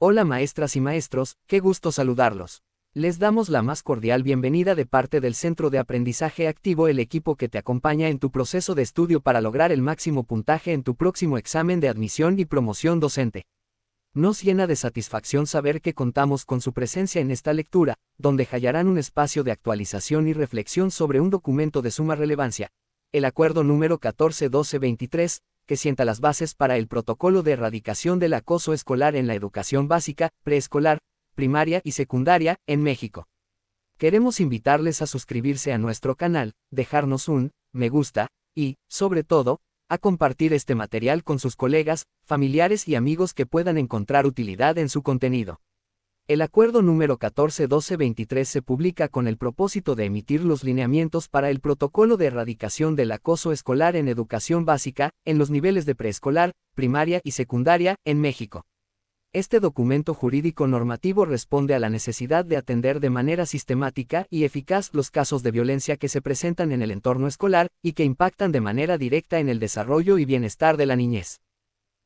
Hola maestras y maestros, qué gusto saludarlos. Les damos la más cordial bienvenida de parte del Centro de Aprendizaje Activo, el equipo que te acompaña en tu proceso de estudio para lograr el máximo puntaje en tu próximo examen de admisión y promoción docente. Nos llena de satisfacción saber que contamos con su presencia en esta lectura, donde hallarán un espacio de actualización y reflexión sobre un documento de suma relevancia, el Acuerdo número 14-12-23, que sienta las bases para el protocolo de erradicación del acoso escolar en la educación básica, preescolar, primaria y secundaria, en México. Queremos invitarles a suscribirse a nuestro canal, dejarnos un me gusta, y, sobre todo, a compartir este material con sus colegas, familiares y amigos que puedan encontrar utilidad en su contenido. El Acuerdo número 14-12-23 se publica con el propósito de emitir los lineamientos para el protocolo de erradicación del acoso escolar en educación básica, en los niveles de preescolar, primaria y secundaria, en México. Este documento jurídico normativo responde a la necesidad de atender de manera sistemática y eficaz los casos de violencia que se presentan en el entorno escolar y que impactan de manera directa en el desarrollo y bienestar de la niñez.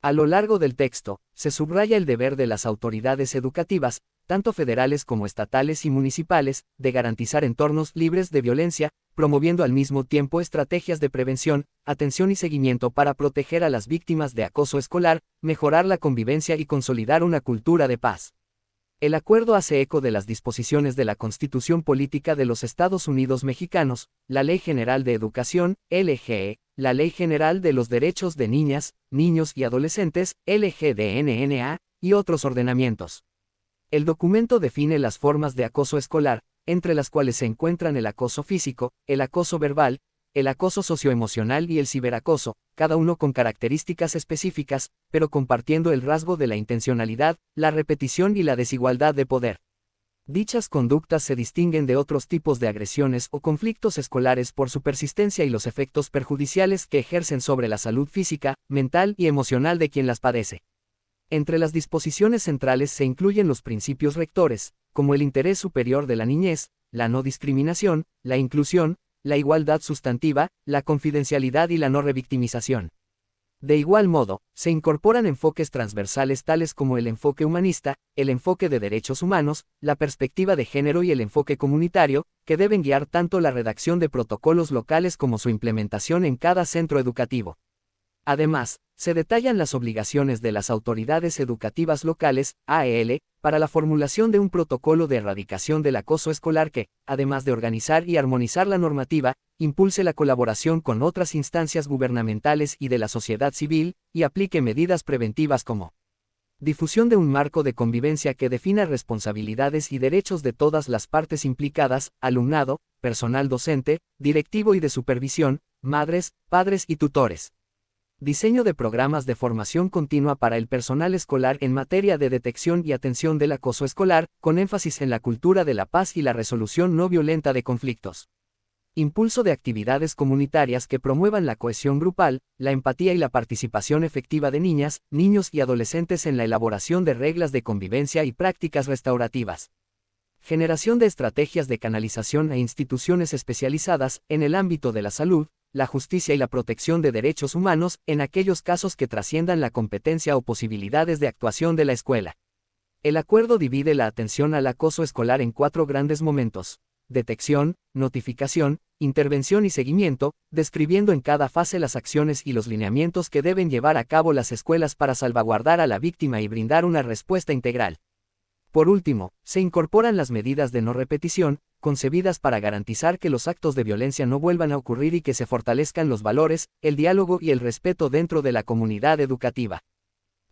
A lo largo del texto, se subraya el deber de las autoridades educativas, tanto federales como estatales y municipales, de garantizar entornos libres de violencia, promoviendo al mismo tiempo estrategias de prevención, atención y seguimiento para proteger a las víctimas de acoso escolar, mejorar la convivencia y consolidar una cultura de paz. El acuerdo hace eco de las disposiciones de la Constitución Política de los Estados Unidos Mexicanos, la Ley General de Educación, LGE, la Ley General de los Derechos de Niñas, Niños y Adolescentes, LGDNNA, y otros ordenamientos. El documento define las formas de acoso escolar, entre las cuales se encuentran el acoso físico, el acoso verbal, el acoso socioemocional y el ciberacoso, cada uno con características específicas, pero compartiendo el rasgo de la intencionalidad, la repetición y la desigualdad de poder. Dichas conductas se distinguen de otros tipos de agresiones o conflictos escolares por su persistencia y los efectos perjudiciales que ejercen sobre la salud física, mental y emocional de quien las padece. Entre las disposiciones centrales se incluyen los principios rectores, como el interés superior de la niñez, la no discriminación, la inclusión, la igualdad sustantiva, la confidencialidad y la no revictimización. De igual modo, se incorporan enfoques transversales tales como el enfoque humanista, el enfoque de derechos humanos, la perspectiva de género y el enfoque comunitario, que deben guiar tanto la redacción de protocolos locales como su implementación en cada centro educativo. Además, se detallan las obligaciones de las autoridades educativas locales, AEL, para la formulación de un protocolo de erradicación del acoso escolar que, además de organizar y armonizar la normativa, impulse la colaboración con otras instancias gubernamentales y de la sociedad civil, y aplique medidas preventivas como difusión de un marco de convivencia que defina responsabilidades y derechos de todas las partes implicadas, alumnado, personal docente, directivo y de supervisión, madres, padres y tutores. Diseño de programas de formación continua para el personal escolar en materia de detección y atención del acoso escolar, con énfasis en la cultura de la paz y la resolución no violenta de conflictos. Impulso de actividades comunitarias que promuevan la cohesión grupal, la empatía y la participación efectiva de niñas, niños y adolescentes en la elaboración de reglas de convivencia y prácticas restaurativas. Generación de estrategias de canalización a instituciones especializadas en el ámbito de la salud, la justicia y la protección de derechos humanos, en aquellos casos que trasciendan la competencia o posibilidades de actuación de la escuela. El acuerdo divide la atención al acoso escolar en 4 grandes momentos: detección, notificación, intervención y seguimiento, describiendo en cada fase las acciones y los lineamientos que deben llevar a cabo las escuelas para salvaguardar a la víctima y brindar una respuesta integral. Por último, se incorporan las medidas de no repetición, concebidas para garantizar que los actos de violencia no vuelvan a ocurrir y que se fortalezcan los valores, el diálogo y el respeto dentro de la comunidad educativa.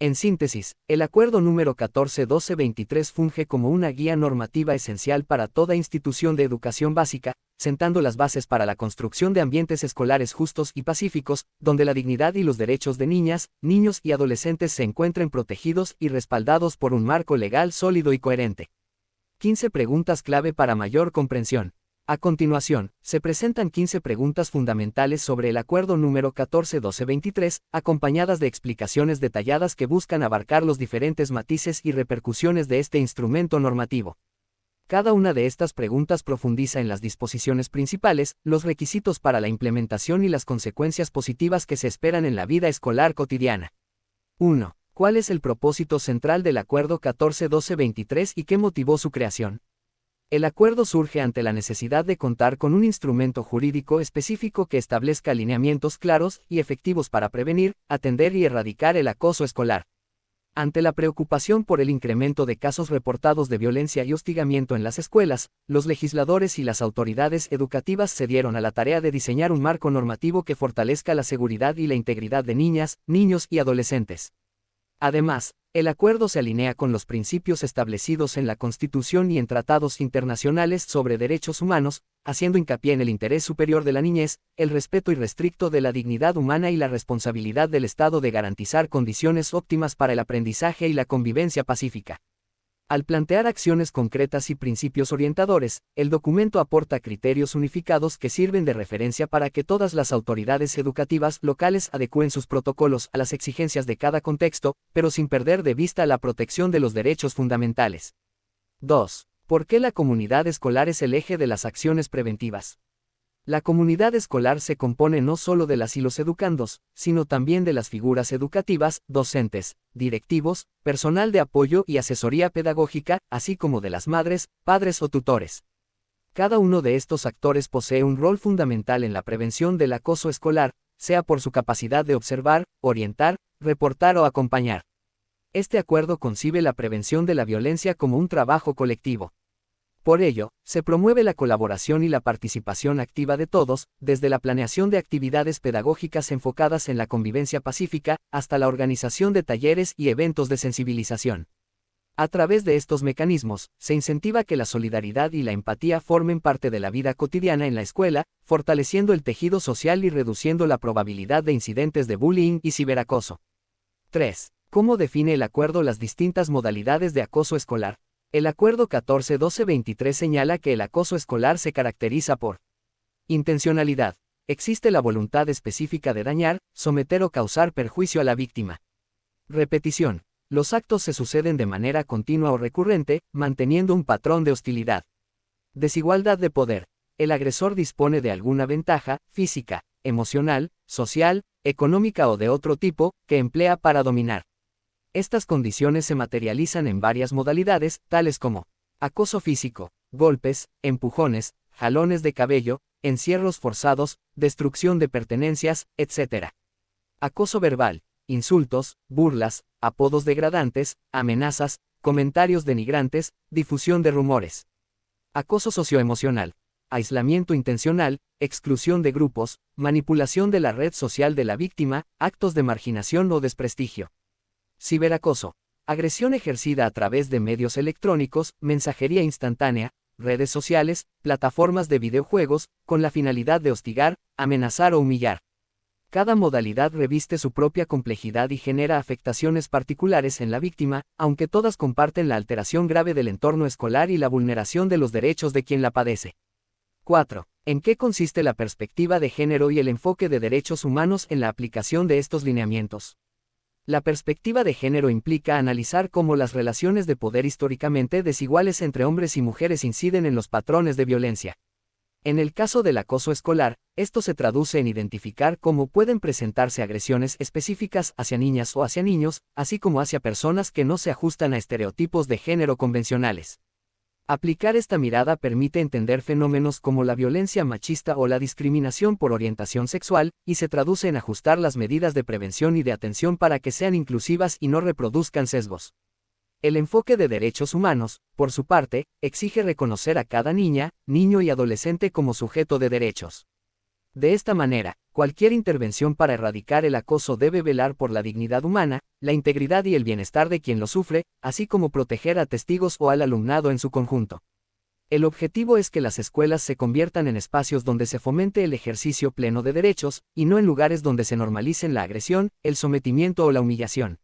En síntesis, el Acuerdo número 14-12-23 funge como una guía normativa esencial para toda institución de educación básica, sentando las bases para la construcción de ambientes escolares justos y pacíficos, donde la dignidad y los derechos de niñas, niños y adolescentes se encuentren protegidos y respaldados por un marco legal sólido y coherente. 15 preguntas clave para mayor comprensión. A continuación, se presentan 15 preguntas fundamentales sobre el Acuerdo número 14-12-23, acompañadas de explicaciones detalladas que buscan abarcar los diferentes matices y repercusiones de este instrumento normativo. Cada una de estas preguntas profundiza en las disposiciones principales, los requisitos para la implementación y las consecuencias positivas que se esperan en la vida escolar cotidiana. 1. ¿Cuál es el propósito central del Acuerdo 14-12-23 y qué motivó su creación? El acuerdo surge ante la necesidad de contar con un instrumento jurídico específico que establezca lineamientos claros y efectivos para prevenir, atender y erradicar el acoso escolar. Ante la preocupación por el incremento de casos reportados de violencia y hostigamiento en las escuelas, los legisladores y las autoridades educativas se dieron a la tarea de diseñar un marco normativo que fortalezca la seguridad y la integridad de niñas, niños y adolescentes. Además, el acuerdo se alinea con los principios establecidos en la Constitución y en tratados internacionales sobre derechos humanos, haciendo hincapié en el interés superior de la niñez, el respeto irrestricto de la dignidad humana y la responsabilidad del Estado de garantizar condiciones óptimas para el aprendizaje y la convivencia pacífica. Al plantear acciones concretas y principios orientadores, el documento aporta criterios unificados que sirven de referencia para que todas las autoridades educativas locales adecúen sus protocolos a las exigencias de cada contexto, pero sin perder de vista la protección de los derechos fundamentales. 2. ¿Por qué la comunidad escolar es el eje de las acciones preventivas? La comunidad escolar se compone no solo de las y los educandos, sino también de las figuras educativas, docentes, directivos, personal de apoyo y asesoría pedagógica, así como de las madres, padres o tutores. Cada uno de estos actores posee un rol fundamental en la prevención del acoso escolar, sea por su capacidad de observar, orientar, reportar o acompañar. Este acuerdo concibe la prevención de la violencia como un trabajo colectivo. Por ello, se promueve la colaboración y la participación activa de todos, desde la planeación de actividades pedagógicas enfocadas en la convivencia pacífica, hasta la organización de talleres y eventos de sensibilización. A través de estos mecanismos, se incentiva que la solidaridad y la empatía formen parte de la vida cotidiana en la escuela, fortaleciendo el tejido social y reduciendo la probabilidad de incidentes de bullying y ciberacoso. 3. ¿Cómo define el acuerdo las distintas modalidades de acoso escolar? El Acuerdo 14-12-23 señala que el acoso escolar se caracteriza por intencionalidad. Existe la voluntad específica de dañar, someter o causar perjuicio a la víctima. Repetición. Los actos se suceden de manera continua o recurrente, manteniendo un patrón de hostilidad. Desigualdad de poder. El agresor dispone de alguna ventaja, física, emocional, social, económica o de otro tipo, que emplea para dominar. Estas condiciones se materializan en varias modalidades, tales como acoso físico, golpes, empujones, jalones de cabello, encierros forzados, destrucción de pertenencias, etc. Acoso verbal, insultos, burlas, apodos degradantes, amenazas, comentarios denigrantes, difusión de rumores. Acoso socioemocional, aislamiento intencional, exclusión de grupos, manipulación de la red social de la víctima, actos de marginación o desprestigio. Ciberacoso. Agresión ejercida a través de medios electrónicos, mensajería instantánea, redes sociales, plataformas de videojuegos, con la finalidad de hostigar, amenazar o humillar. Cada modalidad reviste su propia complejidad y genera afectaciones particulares en la víctima, aunque todas comparten la alteración grave del entorno escolar y la vulneración de los derechos de quien la padece. 4. ¿En qué consiste la perspectiva de género y el enfoque de derechos humanos en la aplicación de estos lineamientos? La perspectiva de género implica analizar cómo las relaciones de poder históricamente desiguales entre hombres y mujeres inciden en los patrones de violencia. En el caso del acoso escolar, esto se traduce en identificar cómo pueden presentarse agresiones específicas hacia niñas o hacia niños, así como hacia personas que no se ajustan a estereotipos de género convencionales. Aplicar esta mirada permite entender fenómenos como la violencia machista o la discriminación por orientación sexual, y se traduce en ajustar las medidas de prevención y de atención para que sean inclusivas y no reproduzcan sesgos. El enfoque de derechos humanos, por su parte, exige reconocer a cada niña, niño y adolescente como sujeto de derechos. De esta manera, cualquier intervención para erradicar el acoso debe velar por la dignidad humana, la integridad y el bienestar de quien lo sufre, así como proteger a testigos o al alumnado en su conjunto. El objetivo es que las escuelas se conviertan en espacios donde se fomente el ejercicio pleno de derechos, y no en lugares donde se normalicen la agresión, el sometimiento o la humillación.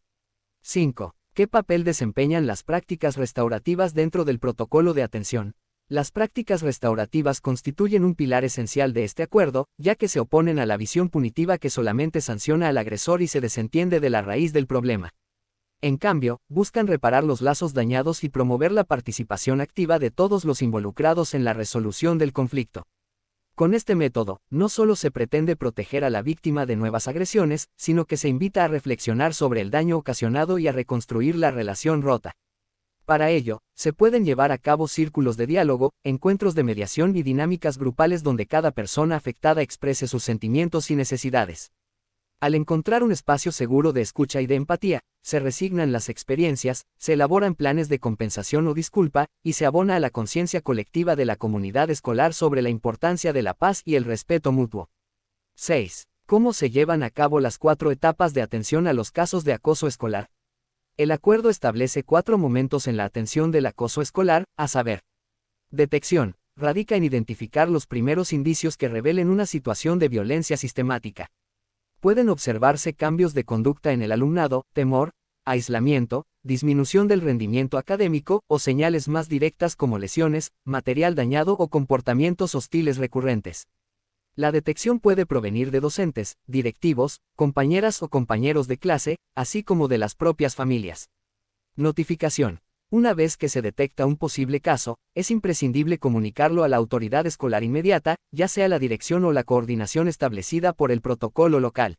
5. ¿Qué papel desempeñan las prácticas restaurativas dentro del protocolo de atención? Las prácticas restaurativas constituyen un pilar esencial de este acuerdo, ya que se oponen a la visión punitiva que solamente sanciona al agresor y se desentiende de la raíz del problema. En cambio, buscan reparar los lazos dañados y promover la participación activa de todos los involucrados en la resolución del conflicto. Con este método, no solo se pretende proteger a la víctima de nuevas agresiones, sino que se invita a reflexionar sobre el daño ocasionado y a reconstruir la relación rota. Para ello, se pueden llevar a cabo círculos de diálogo, encuentros de mediación y dinámicas grupales donde cada persona afectada exprese sus sentimientos y necesidades. Al encontrar un espacio seguro de escucha y de empatía, se resignan las experiencias, se elaboran planes de compensación o disculpa, y se abona a la conciencia colectiva de la comunidad escolar sobre la importancia de la paz y el respeto mutuo. 6. ¿Cómo se llevan a cabo las 4 etapas de atención a los casos de acoso escolar? El acuerdo establece 4 momentos en la atención del acoso escolar, a saber: detección, radica en identificar los primeros indicios que revelen una situación de violencia sistemática. Pueden observarse cambios de conducta en el alumnado, temor, aislamiento, disminución del rendimiento académico o señales más directas como lesiones, material dañado o comportamientos hostiles recurrentes. La detección puede provenir de docentes, directivos, compañeras o compañeros de clase, así como de las propias familias. Notificación. Una vez que se detecta un posible caso, es imprescindible comunicarlo a la autoridad escolar inmediata, ya sea la dirección o la coordinación establecida por el protocolo local.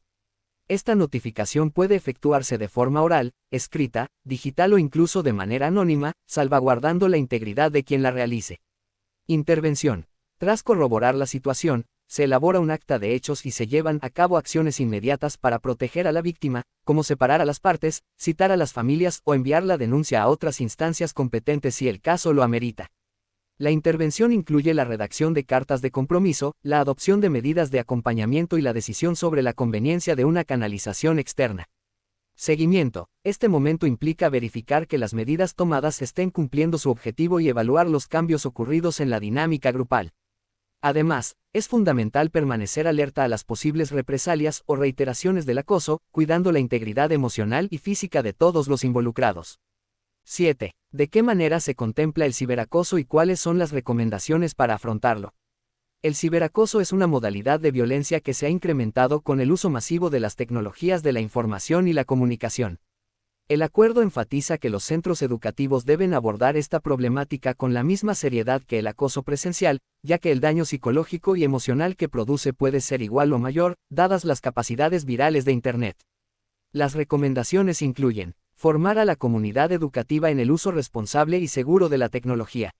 Esta notificación puede efectuarse de forma oral, escrita, digital o incluso de manera anónima, salvaguardando la integridad de quien la realice. Intervención. Tras corroborar la situación, se elabora un acta de hechos y se llevan a cabo acciones inmediatas para proteger a la víctima, como separar a las partes, citar a las familias o enviar la denuncia a otras instancias competentes si el caso lo amerita. La intervención incluye la redacción de cartas de compromiso, la adopción de medidas de acompañamiento y la decisión sobre la conveniencia de una canalización externa. Seguimiento. Este momento implica verificar que las medidas tomadas estén cumpliendo su objetivo y evaluar los cambios ocurridos en la dinámica grupal. Además, es fundamental permanecer alerta a las posibles represalias o reiteraciones del acoso, cuidando la integridad emocional y física de todos los involucrados. 7. ¿De qué manera se contempla el ciberacoso y cuáles son las recomendaciones para afrontarlo? El ciberacoso es una modalidad de violencia que se ha incrementado con el uso masivo de las tecnologías de la información y la comunicación. El acuerdo enfatiza que los centros educativos deben abordar esta problemática con la misma seriedad que el acoso presencial, ya que el daño psicológico y emocional que produce puede ser igual o mayor, dadas las capacidades virales de Internet. Las recomendaciones incluyen: formar a la comunidad educativa en el uso responsable y seguro de la tecnología.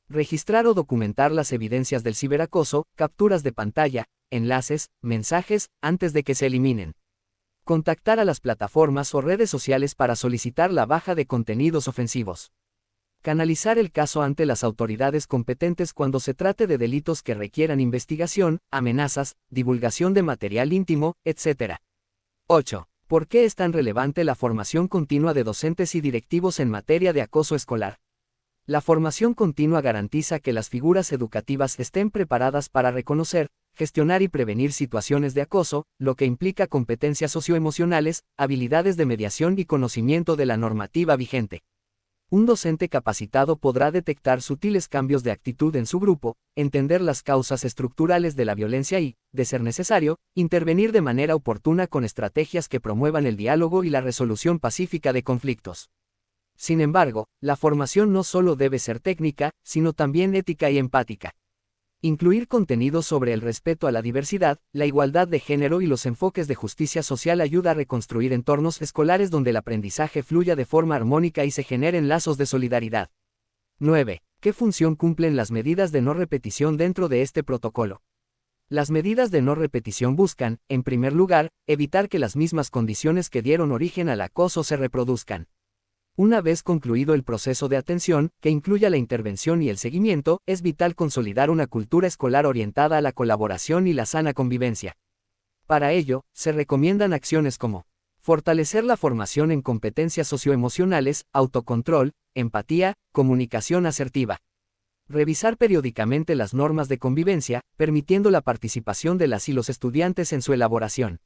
Registrar o documentar las evidencias del ciberacoso, capturas de pantalla, enlaces, mensajes, antes de que se eliminen. Contactar a las plataformas o redes sociales para solicitar la baja de contenidos ofensivos. Canalizar el caso ante las autoridades competentes cuando se trate de delitos que requieran investigación, amenazas, divulgación de material íntimo, etc. 8. ¿Por qué es tan relevante la formación continua de docentes y directivos en materia de acoso escolar? La formación continua garantiza que las figuras educativas estén preparadas para reconocer, gestionar y prevenir situaciones de acoso, lo que implica competencias socioemocionales, habilidades de mediación y conocimiento de la normativa vigente. Un docente capacitado podrá detectar sutiles cambios de actitud en su grupo, entender las causas estructurales de la violencia y, de ser necesario, intervenir de manera oportuna con estrategias que promuevan el diálogo y la resolución pacífica de conflictos. Sin embargo, la formación no solo debe ser técnica, sino también ética y empática. Incluir contenidos sobre el respeto a la diversidad, la igualdad de género y los enfoques de justicia social ayuda a reconstruir entornos escolares donde el aprendizaje fluya de forma armónica y se generen lazos de solidaridad. 9. ¿Qué función cumplen las medidas de no repetición dentro de este protocolo? Las medidas de no repetición buscan, en primer lugar, evitar que las mismas condiciones que dieron origen al acoso se reproduzcan. Una vez concluido el proceso de atención, que incluya la intervención y el seguimiento, es vital consolidar una cultura escolar orientada a la colaboración y la sana convivencia. Para ello, se recomiendan acciones como: fortalecer la formación en competencias socioemocionales, autocontrol, empatía, comunicación asertiva. Revisar periódicamente las normas de convivencia, permitiendo la participación de las y los estudiantes en su elaboración.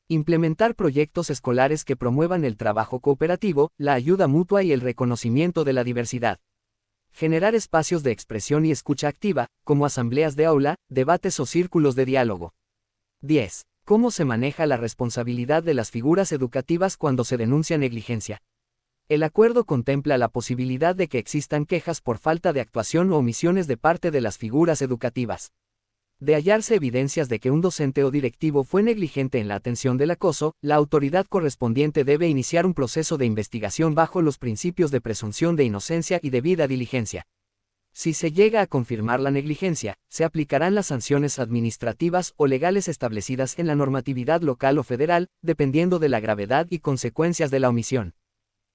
Implementar proyectos escolares que promuevan el trabajo cooperativo, la ayuda mutua y el reconocimiento de la diversidad. Generar espacios de expresión y escucha activa, como asambleas de aula, debates o círculos de diálogo. 10. ¿Cómo se maneja la responsabilidad de las figuras educativas cuando se denuncia negligencia? El acuerdo contempla la posibilidad de que existan quejas por falta de actuación o omisiones de parte de las figuras educativas. De hallarse evidencias de que un docente o directivo fue negligente en la atención del acoso, la autoridad correspondiente debe iniciar un proceso de investigación bajo los principios de presunción de inocencia y debida diligencia. Si se llega a confirmar la negligencia, se aplicarán las sanciones administrativas o legales establecidas en la normatividad local o federal, dependiendo de la gravedad y consecuencias de la omisión.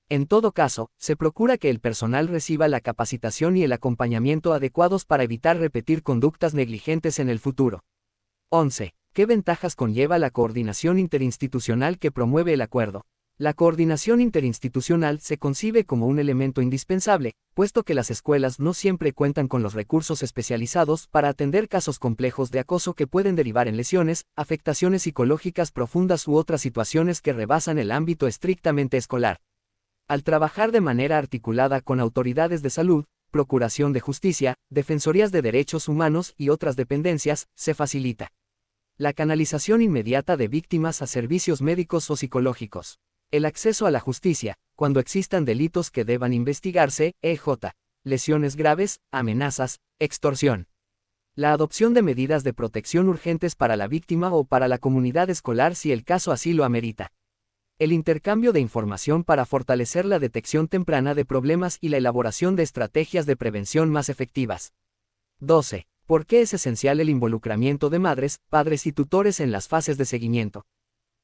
En todo caso, se procura que el personal reciba la capacitación y el acompañamiento adecuados para evitar repetir conductas negligentes en el futuro. 11. ¿Qué ventajas conlleva la coordinación interinstitucional que promueve el acuerdo? La coordinación interinstitucional se concibe como un elemento indispensable, puesto que las escuelas no siempre cuentan con los recursos especializados para atender casos complejos de acoso que pueden derivar en lesiones, afectaciones psicológicas profundas u otras situaciones que rebasan el ámbito estrictamente escolar. Al trabajar de manera articulada con autoridades de salud, procuración de justicia, defensorías de derechos humanos y otras dependencias, se facilita la canalización inmediata de víctimas a servicios médicos o psicológicos. El acceso a la justicia, cuando existan delitos que deban investigarse, lesiones graves, amenazas, extorsión. La adopción de medidas de protección urgentes para la víctima o para la comunidad escolar si el caso así lo amerita. El intercambio de información para fortalecer la detección temprana de problemas y la elaboración de estrategias de prevención más efectivas. 12. ¿Por qué es esencial el involucramiento de madres, padres y tutores en las fases de seguimiento?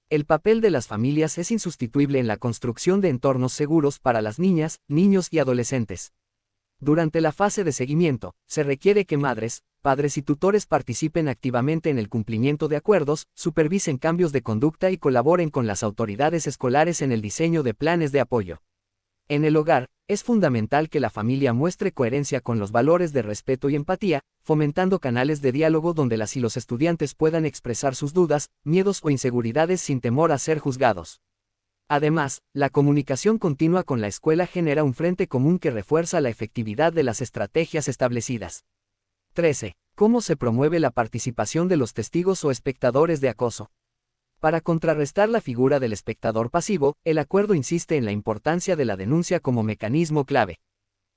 El papel de las familias es insustituible en la construcción de entornos seguros para las niñas, niños y adolescentes. Durante la fase de seguimiento, se requiere que madres, padres y tutores participen activamente en el cumplimiento de acuerdos, supervisen cambios de conducta y colaboren con las autoridades escolares en el diseño de planes de apoyo. En el hogar, es fundamental que la familia muestre coherencia con los valores de respeto y empatía, fomentando canales de diálogo donde las y los estudiantes puedan expresar sus dudas, miedos o inseguridades sin temor a ser juzgados. Además, la comunicación continua con la escuela genera un frente común que refuerza la efectividad de las estrategias establecidas. 13. ¿Cómo se promueve la participación de los testigos o espectadores de acoso? Para contrarrestar la figura del espectador pasivo, el acuerdo insiste en la importancia de la denuncia como mecanismo clave.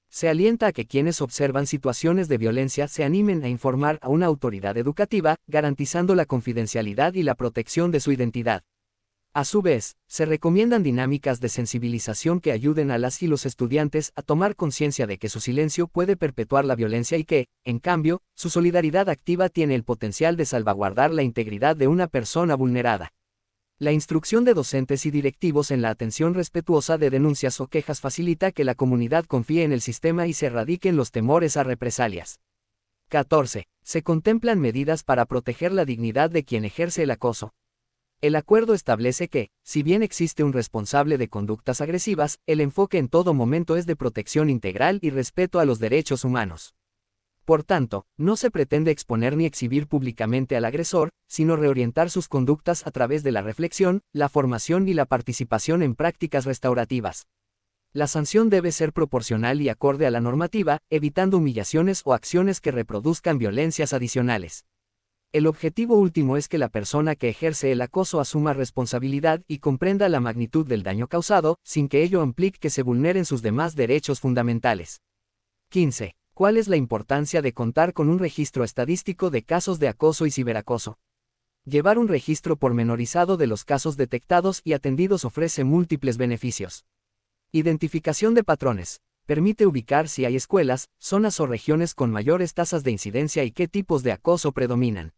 Se alienta a que quienes observan situaciones de violencia se animen a informar a una autoridad educativa, garantizando la confidencialidad y la protección de su identidad. A su vez, se recomiendan dinámicas de sensibilización que ayuden a las y los estudiantes a tomar conciencia de que su silencio puede perpetuar la violencia y que, en cambio, su solidaridad activa tiene el potencial de salvaguardar la integridad de una persona vulnerada. La instrucción de docentes y directivos en la atención respetuosa de denuncias o quejas facilita que la comunidad confíe en el sistema y se erradiquen los temores a represalias. 14. Se contemplan medidas para proteger la dignidad de quien ejerce el acoso. El acuerdo establece que, si bien existe un responsable de conductas agresivas, el enfoque en todo momento es de protección integral y respeto a los derechos humanos. Por tanto, no se pretende exponer ni exhibir públicamente al agresor, sino reorientar sus conductas a través de la reflexión, la formación y la participación en prácticas restaurativas. La sanción debe ser proporcional y acorde a la normativa, evitando humillaciones o acciones que reproduzcan violencias adicionales. El objetivo último es que la persona que ejerce el acoso asuma responsabilidad y comprenda la magnitud del daño causado, sin que ello implique que se vulneren sus demás derechos fundamentales. 15. ¿Cuál es la importancia de contar con un registro estadístico de casos de acoso y ciberacoso? Llevar un registro pormenorizado de los casos detectados y atendidos ofrece múltiples beneficios. Identificación de patrones. Permite ubicar si hay escuelas, zonas o regiones con mayores tasas de incidencia y qué tipos de acoso predominan.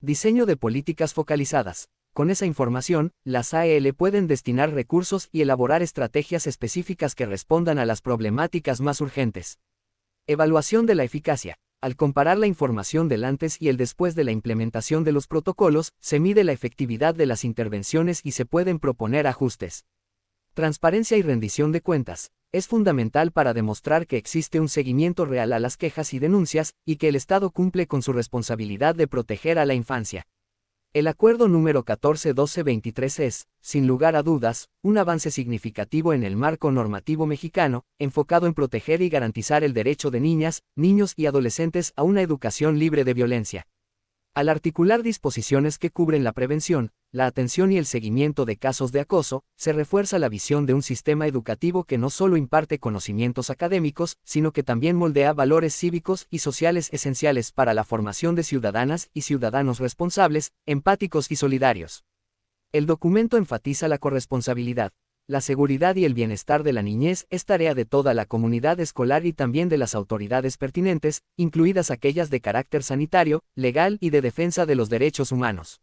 Diseño de políticas focalizadas. Con esa información, las AEL pueden destinar recursos y elaborar estrategias específicas que respondan a las problemáticas más urgentes. Evaluación de la eficacia. Al comparar la información del antes y el después de la implementación de los protocolos, se mide la efectividad de las intervenciones y se pueden proponer ajustes. Transparencia y rendición de cuentas. Es fundamental para demostrar que existe un seguimiento real a las quejas y denuncias, y que el Estado cumple con su responsabilidad de proteger a la infancia. El acuerdo número 14-12-23 es, sin lugar a dudas, un avance significativo en el marco normativo mexicano, enfocado en proteger y garantizar el derecho de niñas, niños y adolescentes a una educación libre de violencia. Al articular disposiciones que cubren la prevención, la atención y el seguimiento de casos de acoso, se refuerza la visión de un sistema educativo que no solo imparte conocimientos académicos, sino que también moldea valores cívicos y sociales esenciales para la formación de ciudadanas y ciudadanos responsables, empáticos y solidarios. El documento enfatiza la corresponsabilidad. La seguridad y el bienestar de la niñez es tarea de toda la comunidad escolar y también de las autoridades pertinentes, incluidas aquellas de carácter sanitario, legal y de defensa de los derechos humanos.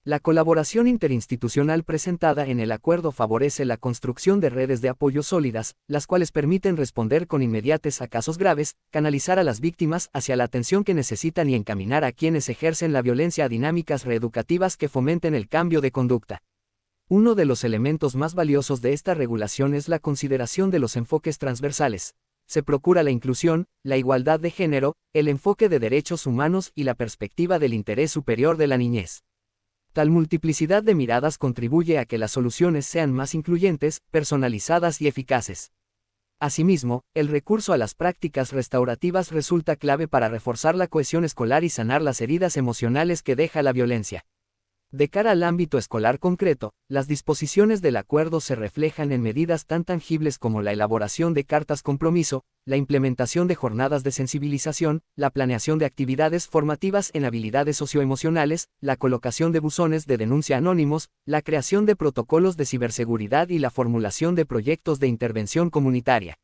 La colaboración interinstitucional presentada en el acuerdo favorece la construcción de redes de apoyo sólidas, las cuales permiten responder con inmediatez a casos graves, canalizar a las víctimas hacia la atención que necesitan y encaminar a quienes ejercen la violencia a dinámicas reeducativas que fomenten el cambio de conducta. Uno de los elementos más valiosos de esta regulación es la consideración de los enfoques transversales. Se procura la inclusión, la igualdad de género, el enfoque de derechos humanos y la perspectiva del interés superior de la niñez. Tal multiplicidad de miradas contribuye a que las soluciones sean más incluyentes, personalizadas y eficaces. Asimismo, el recurso a las prácticas restaurativas resulta clave para reforzar la cohesión escolar y sanar las heridas emocionales que deja la violencia. De cara al ámbito escolar concreto, las disposiciones del acuerdo se reflejan en medidas tan tangibles como la elaboración de cartas compromiso, la implementación de jornadas de sensibilización, la planeación de actividades formativas en habilidades socioemocionales, la colocación de buzones de denuncia anónimos, la creación de protocolos de ciberseguridad y la formulación de proyectos de intervención comunitaria.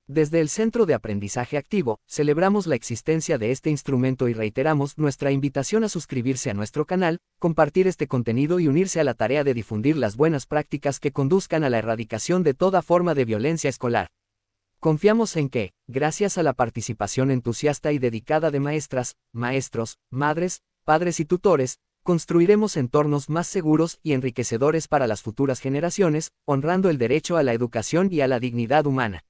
Desde el Centro de Aprendizaje Activo, celebramos la existencia de este instrumento y reiteramos nuestra invitación a suscribirse a nuestro canal, compartir este contenido y unirse a la tarea de difundir las buenas prácticas que conduzcan a la erradicación de toda forma de violencia escolar. Confiamos en que, gracias a la participación entusiasta y dedicada de maestras, maestros, madres, padres y tutores, construiremos entornos más seguros y enriquecedores para las futuras generaciones, honrando el derecho a la educación y a la dignidad humana.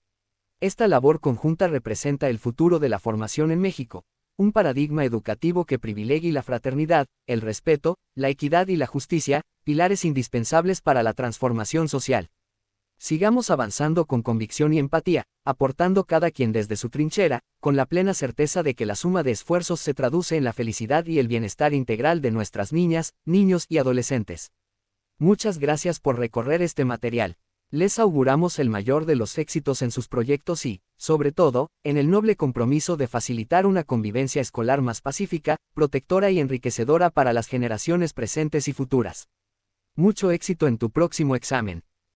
Esta labor conjunta representa el futuro de la formación en México, un paradigma educativo que privilegie la fraternidad, el respeto, la equidad y la justicia, pilares indispensables para la transformación social. Sigamos avanzando con convicción y empatía, aportando cada quien desde su trinchera, con la plena certeza de que la suma de esfuerzos se traduce en la felicidad y el bienestar integral de nuestras niñas, niños y adolescentes. Muchas gracias por recorrer este material. Les auguramos el mayor de los éxitos en sus proyectos y, sobre todo, en el noble compromiso de facilitar una convivencia escolar más pacífica, protectora y enriquecedora para las generaciones presentes y futuras. Mucho éxito en tu próximo examen.